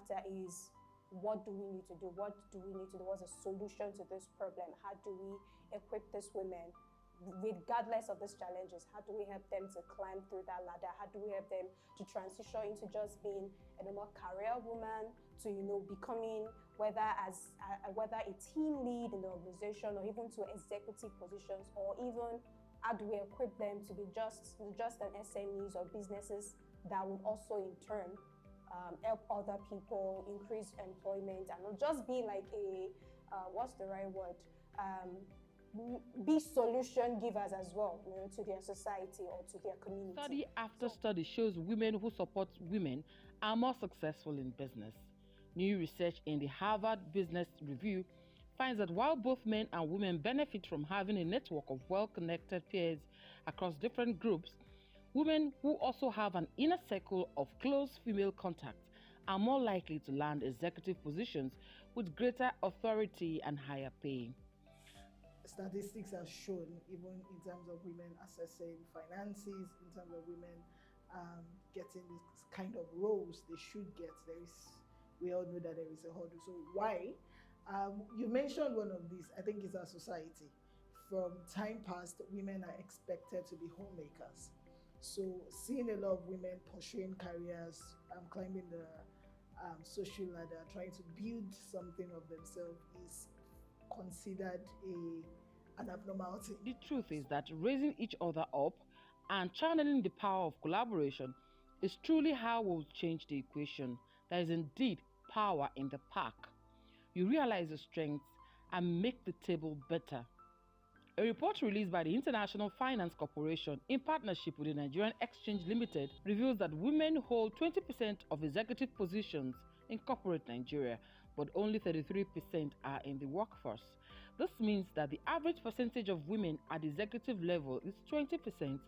after is, what do we need to do? What do we need to do? What's a solution to this problem? How do we equip these women, regardless of these challenges? How do we help them to climb through that ladder? How do we help them to transition into just being a more career woman, to becoming whether a team lead in the organization or even to executive positions, or even how do we equip them to be just an SMEs or businesses that would also in turn help other people, increase employment, and not just be like a, what's the right word? Be solution givers as well, to their society or to their community. Study after study shows women who support women are more successful in business. New research in the Harvard Business Review finds that while both men and women benefit from having a network of well-connected peers across different groups, women who also have an inner circle of close female contact are more likely to land executive positions with greater authority and higher pay. Statistics have shown, even in terms of women accessing finances, in terms of women getting this kind of roles they should get, we all know that there is a hurdle. So why? You mentioned one of these, I think it's our society. From time past, women are expected to be homemakers. So seeing a lot of women pursuing careers, climbing the social ladder, trying to build something of themselves is considered an abnormality. The truth is that raising each other up and channeling the power of collaboration is truly how we'll change the equation. There is indeed power in the pack. You realize your strengths and make the table better. A report released by the International Finance Corporation in partnership with the Nigerian Exchange Limited reveals that women hold 20% of executive positions in corporate Nigeria, but only 33% are in the workforce. This means that the average percentage of women at the executive level is 20%,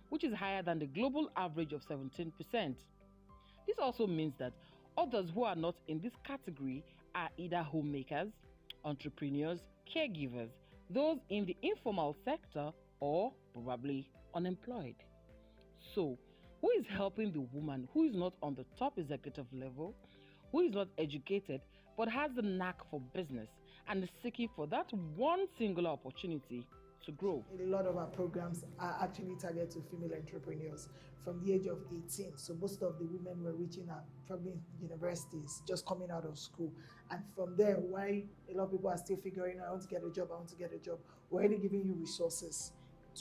which is higher than the global average of 17%. This also means that others who are not in this category are either homemakers, entrepreneurs, caregivers, those in the informal sector, or probably unemployed. So, who is helping the woman who is not on the top executive level, who is not educated but has the knack for business and is seeking for that one singular opportunity to grow? A lot of our programs are actually targeted to female entrepreneurs from the age of 18. So most of the women were reaching out probably universities, just coming out of school. And from there, why a lot of people are still figuring out, I want to get a job, we're already giving you resources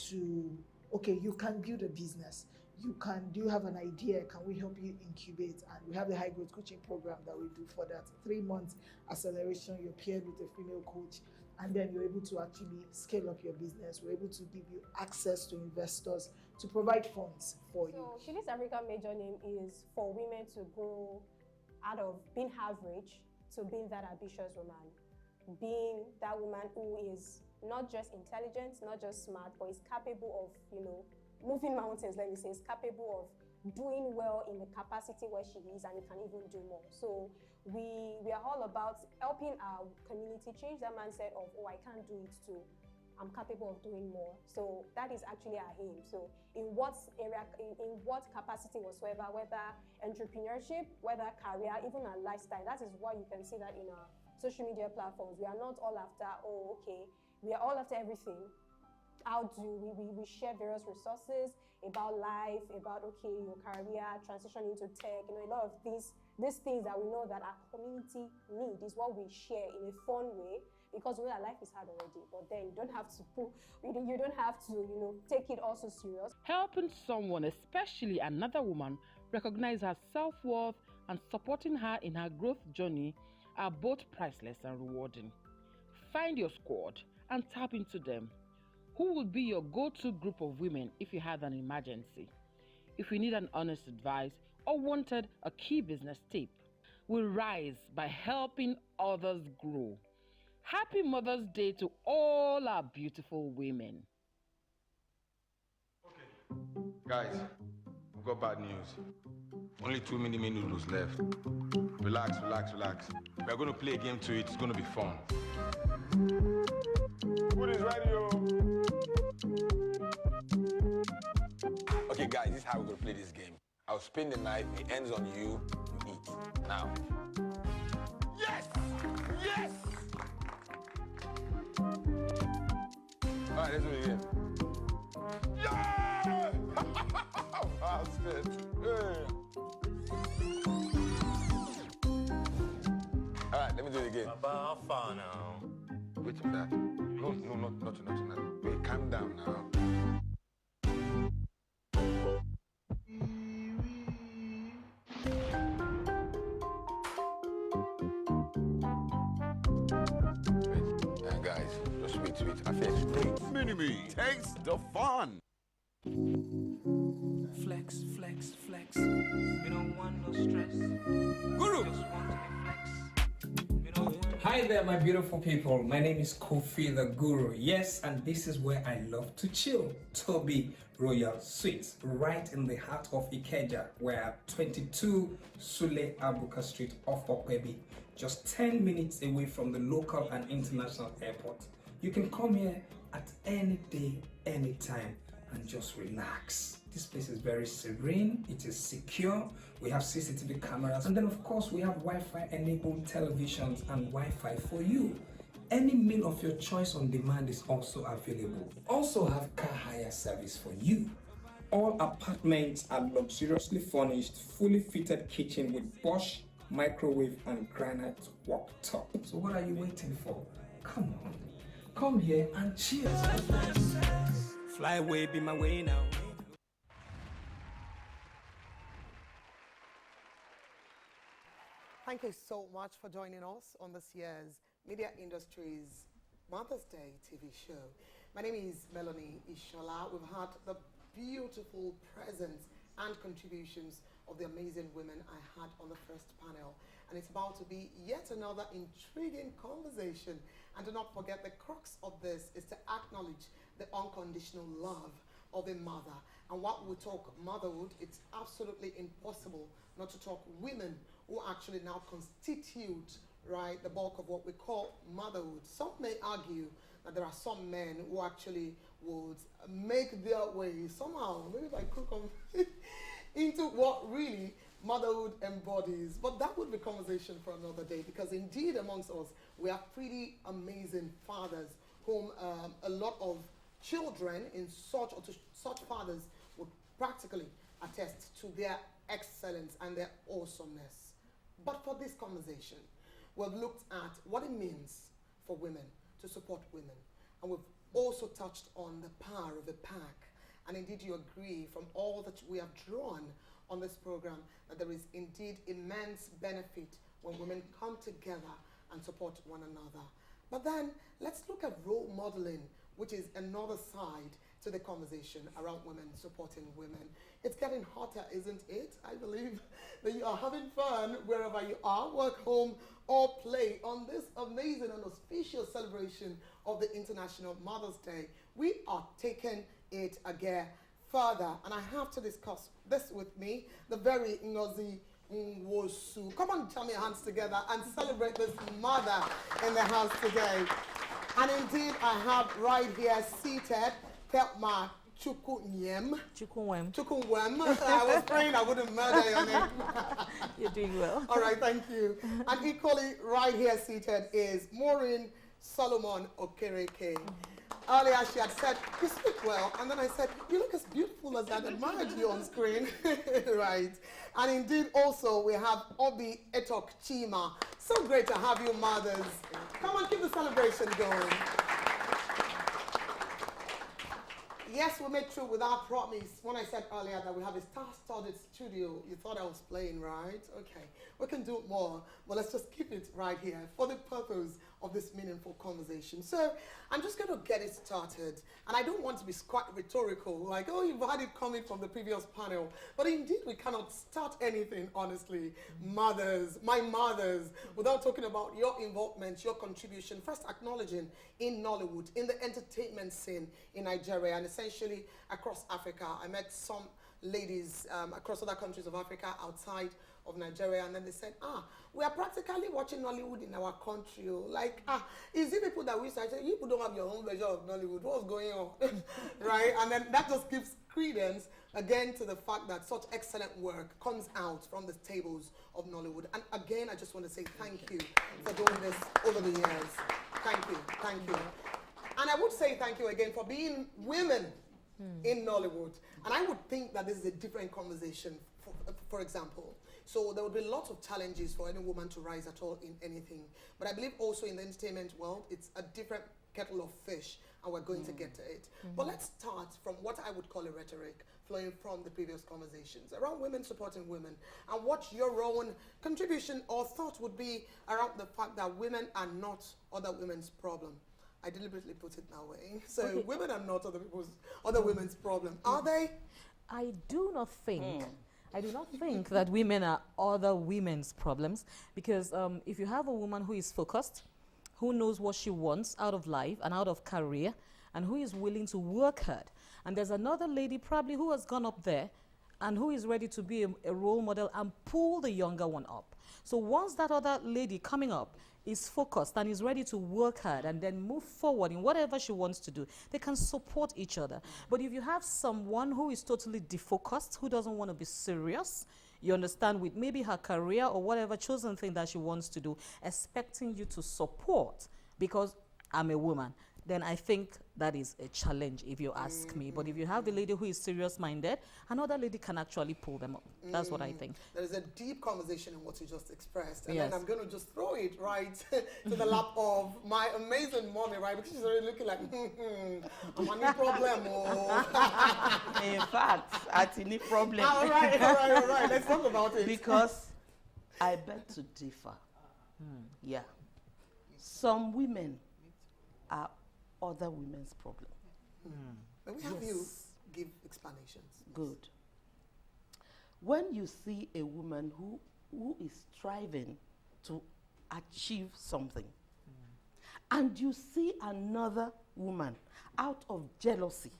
to, okay, you can build a business. Do you have an idea? Can we help you incubate? And we have the high growth coaching program that we do for that. 3 months acceleration, you're paired with a female coach, and then you're able to actually scale up your business. We're able to give you access to investors to provide funds for you. So Phyllis African major name is for women to grow out of being average to being that ambitious woman. Being that woman who is not just intelligent, not just smart, but is capable of, moving mountains, let me say, is capable of doing well in the capacity where she is, and it can even do more. So we are all about helping our community change that mindset of, oh, I can't do it too. I'm capable of doing more. So that is actually our aim. So in what area, in what capacity whatsoever, whether entrepreneurship, whether career, even our lifestyle, that is why you can see that in our social media platforms. We are not all after, we are all after everything. How do we share various resources about life, about, your career, transition into tech, a lot of these things that we know that our community need is what we share in a fun way, because we know that life is hard already, but then you don't have to take it also serious. Helping someone, especially another woman, recognize her self-worth and supporting her in her growth journey are both priceless and rewarding. Find your squad and tap into them. Who would be your go-to group of women if you had an emergency? If you need an honest advice or wanted a key business tip? We rise by helping others grow. Happy Mother's Day to all our beautiful women. Okay. Guys, we've got bad news. Only 2 mini noodles left. Relax. We're going to play a game to it. It's going to be fun. Food is ready, yo. Okay, guys, this is how we're going to play this game. I'll spin the knife. It ends on you. You eat. Now. let's do it again. Yeah! Bastard. Hey. All right, let me do it again. Papa, how far now? Wait for that. No, not tonight. Wait, calm down now. Wait, guys, just wait. I feel straight. Mini-Me takes the fun. Flex, flex, flex. We don't want no stress. Guru! Just want to flex. We don't want. Hi there, my beautiful people. My name is Kofi the Guru. Yes, and this is where I love to chill. Toby Royal Suites, right in the heart of Ikeja, where 22 Sule Abuka Street off Okwebi, just 10 minutes away from the local and international airport. You can come here at any day, anytime, and just relax. This place is very serene, it is secure, we have CCTV cameras, and then of course we have Wi-Fi enabled televisions and Wi-Fi for you. Any meal of your choice on demand is also available. Also have car hire service for you. All apartments are luxuriously furnished, fully fitted kitchen with Bosch microwave and granite worktop. So what are you waiting for? Come on, come here and cheers. Fly away, be my way now. Thank you so much for joining us on this year's Media Industries Mother's Day TV show. My name is Melanie Ishola. We've had the beautiful presence and contributions of the amazing women I had on the first panel. And it's about to be yet another intriguing conversation. And do not forget, the crux of this is to acknowledge the unconditional love of a mother. And what we talk motherhood, it's absolutely impossible not to talk women who actually now constitute, right, the bulk of what we call motherhood. Some may argue that there are some men who actually would make their way somehow, maybe by cook into what really motherhood embodies. But that would be conversation for another day, because indeed amongst us, we have pretty amazing fathers whom a lot of children in such fathers would practically attest to their excellence and their awesomeness. But for this conversation, we've looked at what it means for women to support women. And we've also touched on the power of the pack. And indeed you agree from all that we have drawn on this program that there is indeed immense benefit when women come together and support one another. But then let's look at role modeling, which is another side to the conversation around women supporting women. It's getting hotter, isn't it? I believe that you are having fun wherever you are, work, home, or play on this amazing and auspicious celebration of the International Mother's Day. We are taking it again further, and I have to discuss this with me, the very Ngozi Nwosu. Come on, jam your hands together and celebrate this mother in the house today. And indeed, I have right here seated Thelma Chukwunyem. Chukwunyem. I was praying I wouldn't murder your name. You're doing well. All right, thank you. And equally right here seated is Maureen Solomon Okereke. Earlier she had said, you speak well, and then I said, you look as beautiful as I admired you on screen. Right. And indeed also we have Obi Etok Chima. So great to have you mothers. Come on, keep the celebration going. Yes, we made true with our promise. When I said earlier that we have a star-studded studio, you thought I was playing, right? Okay, we can do more, but let's just keep it right here for the purpose of this meaningful conversation. So I'm just going to get it started, and I don't want to be quite rhetorical, like, oh, you've had it coming from the previous panel, but indeed we cannot start anything, honestly, mothers, my mothers, without talking about your involvement, your contribution, first acknowledging in Nollywood, in the entertainment scene in Nigeria, and essentially across Africa. I met some ladies across other countries of Africa outside of Nigeria, and then they said, we are practically watching Nollywood in our country. Like, is it people that we say, you people don't have your own version of Nollywood, what's going on? Right? And then that just gives credence again to the fact that such excellent work comes out from the tables of Nollywood. And again, I just want to say thank you for doing this over the years. Thank you, thank you. And I would say thank you again for being women in Nollywood. And I would think that this is a different conversation, for example. So there would be lots of challenges for any woman to rise at all in anything. But I believe also in the entertainment world, it's a different kettle of fish, and we're going to get to it. But let's start from what I would call a rhetoric flowing from the previous conversations around women supporting women, and what your own contribution or thought would be around the fact that women are not other women's problem. I deliberately put it that way. So women are not other women's problem. Are they? I do not think that women are other women's problems, because if you have a woman who is focused, who knows what she wants out of life and out of career, and who is willing to work hard, and there's another lady probably who has gone up there and who is ready to be a role model and pull the younger one up. So once that other lady coming up is focused and is ready to work hard and then move forward in whatever she wants to do, they can support each other. But if you have someone who is totally defocused, who doesn't want to be serious, you understand, with maybe her career or whatever chosen thing that she wants to do, expecting you to support because I'm a woman, then I think that is a challenge, if you ask me. But if you have the lady who is serious-minded, another lady can actually pull them up. That's what I think. There is a deep conversation in what you just expressed. And Yes. then I'm going to just throw it right to the lap of my amazing mommy, right? Because she's already looking like, I'm a new problem. Oh. In fact, at any problem. all right. Let's talk about it. Because I beg to differ. Yeah. Some women are other women's problem. Let me have you give explanations. Good. When you see a woman who is striving to achieve something, and you see another woman out of jealousy,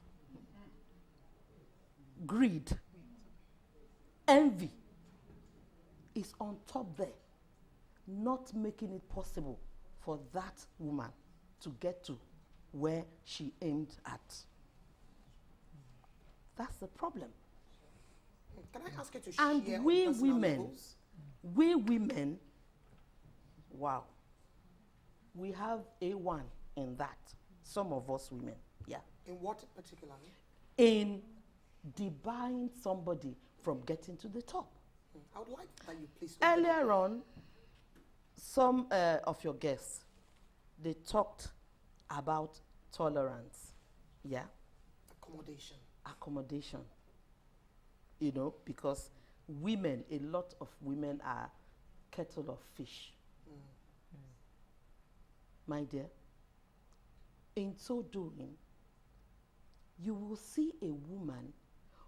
greed, envy, is on top there, not making it possible for that woman to get to where she aimed at. That's the problem. Can I ask you to share And on we personal levels? Wow, we have A1 in that. Some of us women, yeah. In what particularly? In debarring somebody from getting to the top. I would like that you please. Earlier on, some of your guests, they talked about tolerance, yeah? Accommodation. You know, because women, a lot of women are kettle of fish. My dear, in so doing, you will see a woman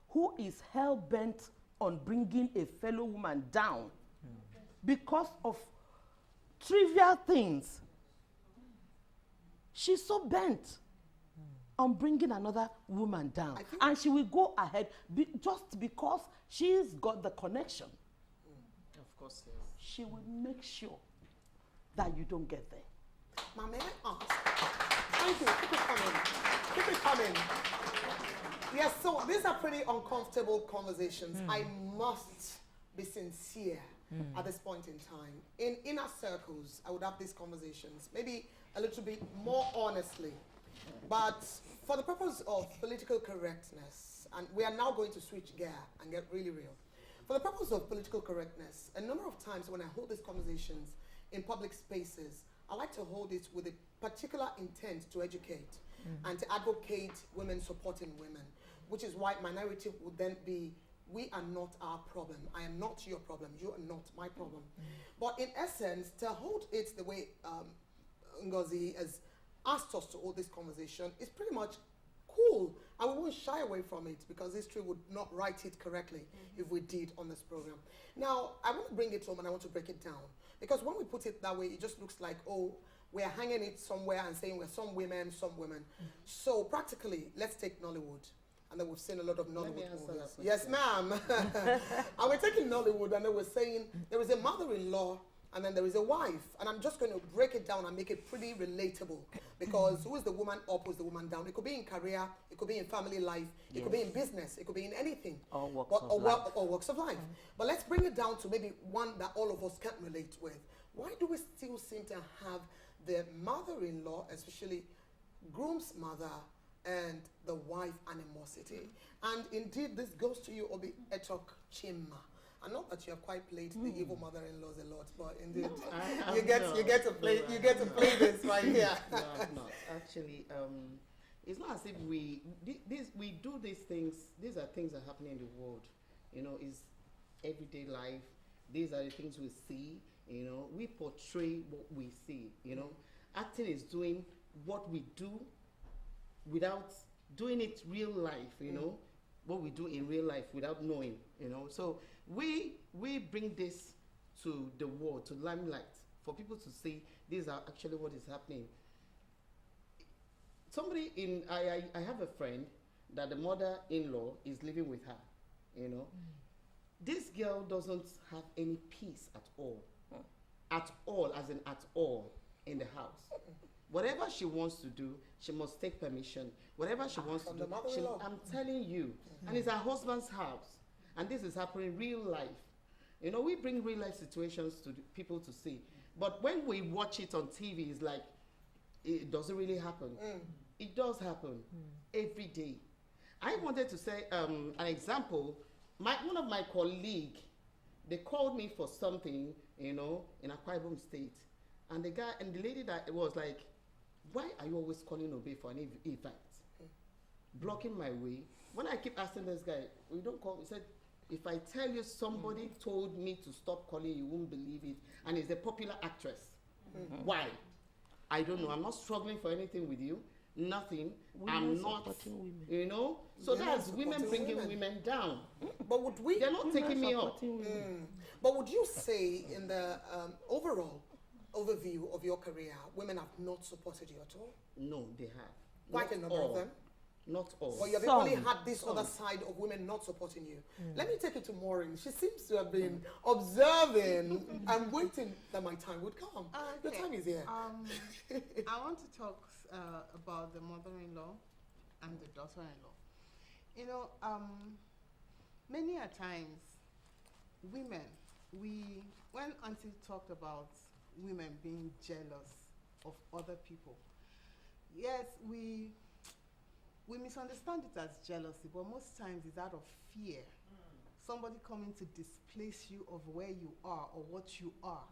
who is hell-bent on bringing a fellow woman down because of trivial things. She's so bent on bringing another woman down, and she will go ahead just because she's got the connection. Of course, yes. She will make sure that you don't get there. Ma, may I ask? Thank you. Keep it coming. Yes, so these are pretty uncomfortable conversations. I must be sincere at this point in time. In inner circles, I would have these conversations, maybe a little bit more honestly. But for the purpose of political correctness, and we are now going to switch gear and get really real. For the purpose of political correctness, a number of times when I hold these conversations in public spaces, I like to hold it with a particular intent to educate and to advocate women supporting women, which is why my narrative would then be, we are not our problem. I am not your problem. You are not my problem. But in essence, to hold it the way Ngozi has asked us to hold this conversation is pretty much cool, and we won't shy away from it because history would not write it correctly if we did on this program. Now, I want to bring it home and I want to break it down, because when we put it that way, it just looks like, oh, we're hanging it somewhere and saying we're some women. So practically, let's take Nollywood. And then we've seen a lot of Nollywood movies. Yes, ma'am. And we're taking Nollywood, and then we're saying there is a mother-in-law and then there is a wife. And I'm just going to break it down and make it pretty relatable, because who is the woman up, who is the woman down? It could be in career, it could be in family life, it could be in business, it could be in anything. Or walks of life. But let's bring it down to maybe one that all of us can relate with. Why do we still seem to have the mother-in-law, especially groom's mother, and the wife animosity. And indeed, this goes to you, Obi Etok Chima. And not that you have quite played the evil mother-in-laws a lot, but indeed, you get to play this right here. No, I'm not. Actually, it's not as if we do these things. These are things that happen in the world. You know, it's everyday life. These are the things we see. You know, we portray what we see. You know, acting is doing what we do without doing it real life. You know, what we do in real life without knowing. You know, so we bring this to the world, to limelight, for people to see these are actually what is happening. I have a friend that the mother-in-law is living with her, you know. This girl doesn't have any peace at all, as in at all, in the house. Whatever she wants to do, she must take permission. Whatever she wants to do, I'm telling you, and it's her husband's house, and this is happening real life. You know, we bring real life situations to people to see, but when we watch it on TV, it's like, it doesn't really happen. It does happen every day. I wanted to say an example. One of my colleagues, they called me for something, you know, in Akwa Ibom State, and the guy and the lady that was like, "Why are you always calling Obe for an event, blocking my way?" When I keep asking this guy, "We don't call," he said, "If I tell you somebody told me to stop calling, you won't believe it, and it's a popular actress." Why? I don't know. I'm not struggling for anything with you. Nothing. I'm not, you know. So that's women bringing women down. But would we? They're not taking me up. But would you say, in the overall overview of your career, women have not supported you at all? No, they have. Quite a number of them. Not all. But you've only had this other side of women not supporting you. Let me take it to Maureen. She seems to have been observing and waiting that my time would come. Your time is here. I want to talk about the mother-in-law and the daughter-in-law. You know, many a times, women, when Auntie talked about women being jealous of other people, yes, we misunderstand it as jealousy, but most times it's out of fear. Somebody coming to displace you of where you are or what you are.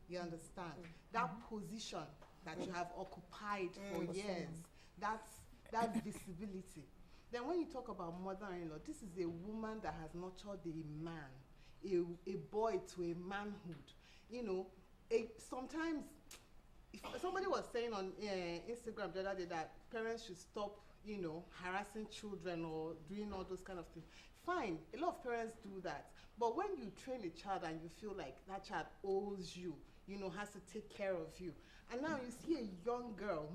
You understand? That position that you have occupied for years, that visibility. Then when you talk about mother-in-law, this is a woman that has nurtured a man, a boy to a manhood. You know, sometimes, if somebody was saying on Instagram the other day that parents should stop, you know, harassing children or doing all those kind of things. Fine, a lot of parents do that. But when you train a child and you feel like that child owes you, you know, has to take care of you, and now you see a young girl,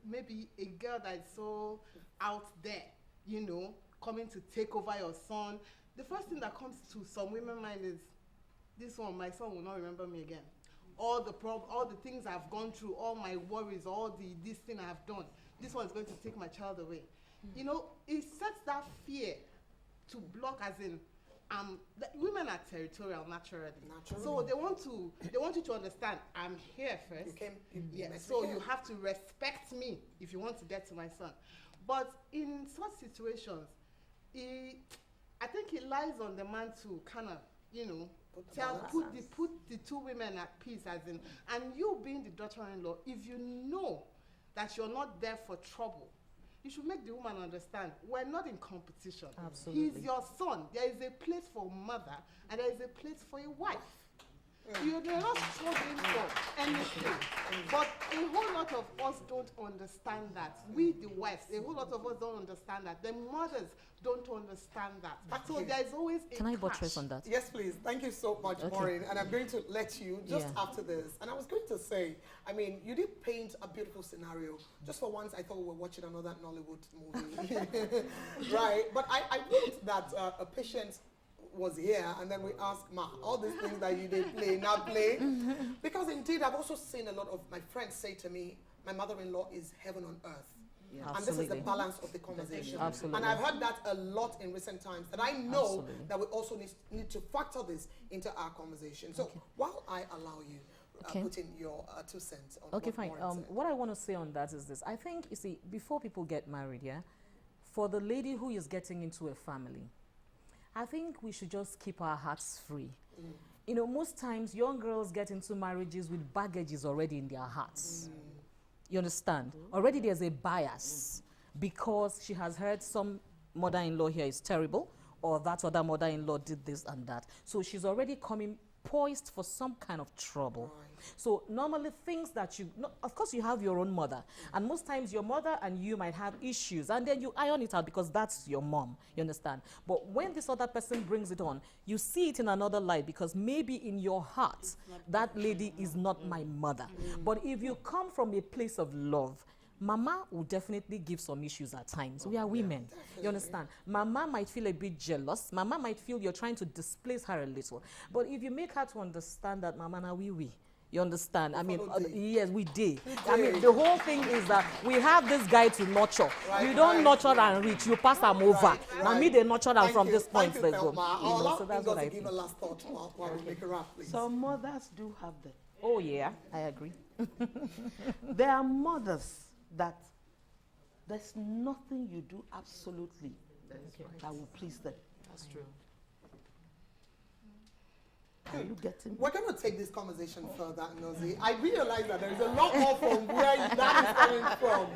maybe a girl that is so out there, you know, coming to take over your son, the first thing that comes to some women's mind is, this one, my son will not remember me again. All the things I've gone through, all my worries, all this thing I've done, this one is going to take my child away. You know, it sets that fear to block, as in, women are territorial naturally. So they want you to understand, I'm here first. So you have to respect me if you want to get to my son. But in such situations, I think it lies on the man to kind of, you know, put the two women at peace, as in, and you being the daughter-in-law, if you know that you're not there for trouble, you should make the woman understand we're not in competition. Absolutely. He's your son. There is a place for mother and there is a place for a wife. They're not struggling for anything. But a whole lot of us don't understand that. We, the West, a whole lot of us don't understand that. The mothers don't understand that. So there's always a Can I clash. buttress on that? Yes, please. Thank you so much, Maureen. And I'm going to let you just after this. And I was going to say, I mean, you did paint a beautiful scenario. Just for once, I thought we were watching another Nollywood movie. Right? But I wrote that a patient was here, and then we asked Ma, all these things that you did play, now play. Because indeed, I've also seen a lot of my friends say to me, my mother-in-law is heaven on earth. Yeah. And this is the balance of the conversation. Absolutely. And I've heard that a lot in recent times. And I know that we also need to factor this into our conversation. So while I allow you, put in your 2 cents on Okay, what fine. Maureen said. What I want to say on that is this. I think, you see, before people get married, yeah, for the lady who is getting into a family, I think we should just keep our hearts free. You know, most times young girls get into marriages with baggages already in their hearts. You understand? Already there's a bias because she has heard some mother-in-law here is terrible, or that other mother-in-law did this and that. So she's already coming poised for some kind of trouble. So normally things that of course you have your own mother, and most times your mother and you might have issues, and then you iron it out because that's your mom, you understand? But when this other person brings it on, you see it in another light because maybe in your heart, that lady is not my mother. But if you come from a place of love, Mama will definitely give some issues at times. We are women. You understand? Mama might feel a bit jealous. Mama might feel you're trying to displace her a little. But if you make her to understand that Mama na we. You understand? I mean, yes, we did. I mean, the whole thing is that we have this guy to nurture. You don't nurture and reach, you pass them over. Now me, they nurture them from this point. Thank you, Thelma. So that's what I give a last thought while we make a wrap, please. Some mothers do have them. Oh, yeah, I agree. There are mothers that there's nothing you do absolutely that will please them. That's true. Are you getting me? We're going to take this conversation further, Ngozi. I realize that there is a lot more from where that is coming from.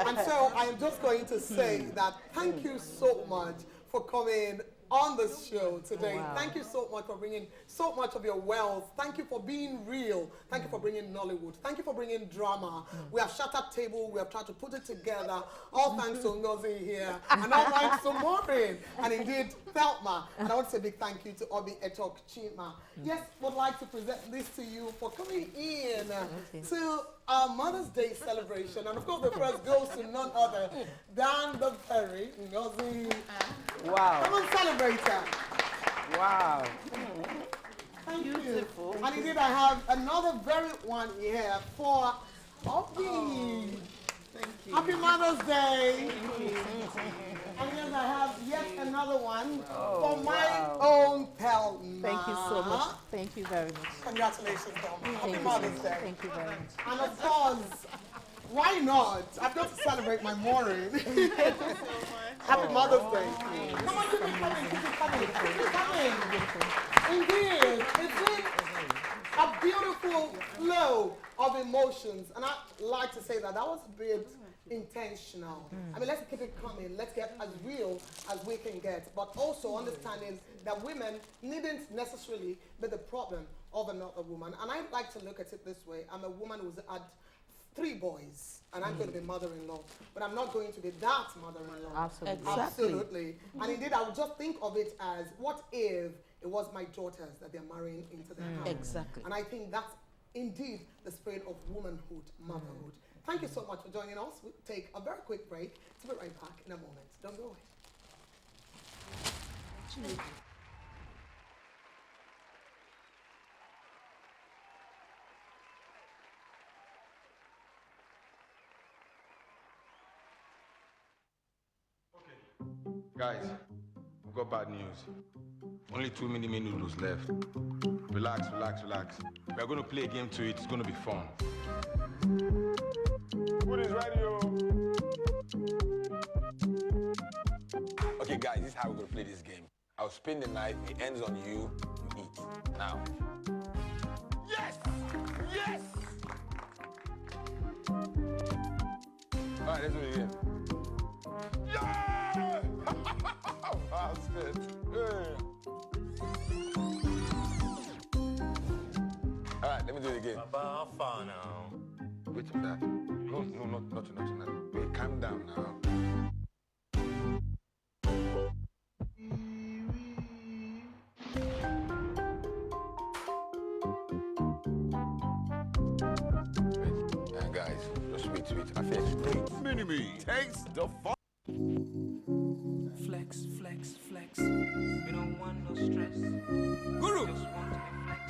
And so I am just going to say that thank you so much for coming on the show today. Wow. Thank you so much for bringing so much of your wealth. Thank you for being real. Thank you for bringing Nollywood. Thank you for bringing drama. We have shut up table. We have tried to put it together. All thanks to Ngozi here. And all thanks to Maureen. And indeed, Thelma. And I want to say a big thank you to Obi Etok Chima. Yes, would like to present this to you for coming in to our Mother's Day celebration. And of course, the first goes to none other than the very Ngozi. Wow. Come on, celebrate her. Wow. Thank you. And indeed, I have another very one here for Obi. Thank you. Happy Mother's Day. And yes, I have yet another one for my own Thelma. Thank you so much. Thank you very much. Congratulations, Thelma. Happy Thank Mother's you. Day. Thank you very much. And of course, why not? I've got to celebrate my Maureen. Happy Mother's Day. Come on, keep it coming, keep it coming, keep it coming. Indeed, it's been a beautiful flow of emotions. And I like to say that was a bit intentional. I mean, let's keep it coming. Let's get as real as we can get. But also understanding that women needn't necessarily be the problem of another woman. And I like to look at it this way. I'm a woman who's had 3 boys, and I'm going to be mother-in-law, but I'm not going to be that mother-in-law. Absolutely. Exactly. Absolutely. And indeed, I would just think of it as, what if it was my daughters that they're marrying into their house? Exactly. And I think that's indeed the spirit of womanhood, motherhood. Thank you so much for joining us. We'll take a very quick break. To be right back in a moment. Don't go away. Guys, we've got bad news. Only 2 mini noodles left. Relax, relax, relax. We're going to play a game to it. It's going to be fun. Food is ready, yo. Okay, guys, this is how we're going to play this game. I'll spin the knife. It ends on you. You eat. Now. Yes! Yes! All right, let's do it again. Yeah! Bastard. All right, let me do it again. Papa, how far now? Wait a minute. No, not tonight. Wait, calm down now. Wait, guys, just wait. I finished. Mini-me takes the fun. Flex, flex, flex. We don't want no stress. Guru! Just want to flex.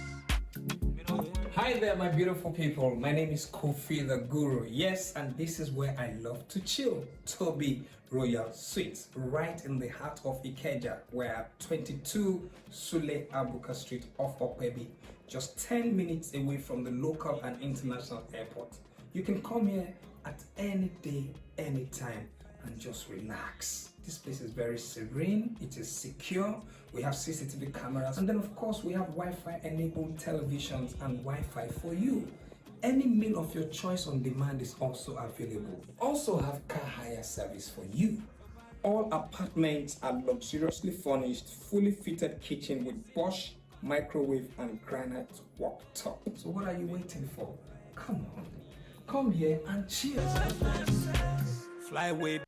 We don't want Hi there, my beautiful people. My name is Kofi the Guru. Yes, and this is where I love to chill. Toby Royal Suites, right in the heart of Ikeja, where 22 Sule Abuka Street off Okwebi, just 10 minutes away from the local and international airport. You can come here at any day, anytime, and just relax. This place is very serene, it is secure, we have CCTV cameras, and then of course we have Wi-Fi enabled televisions and Wi-Fi for you. Any meal of your choice on demand is also available. Also have car hire service for you. All apartments are luxuriously furnished, fully fitted kitchen with Bosch microwave and granite worktop. So what are you waiting for? Come on, come here and cheers. Fly away.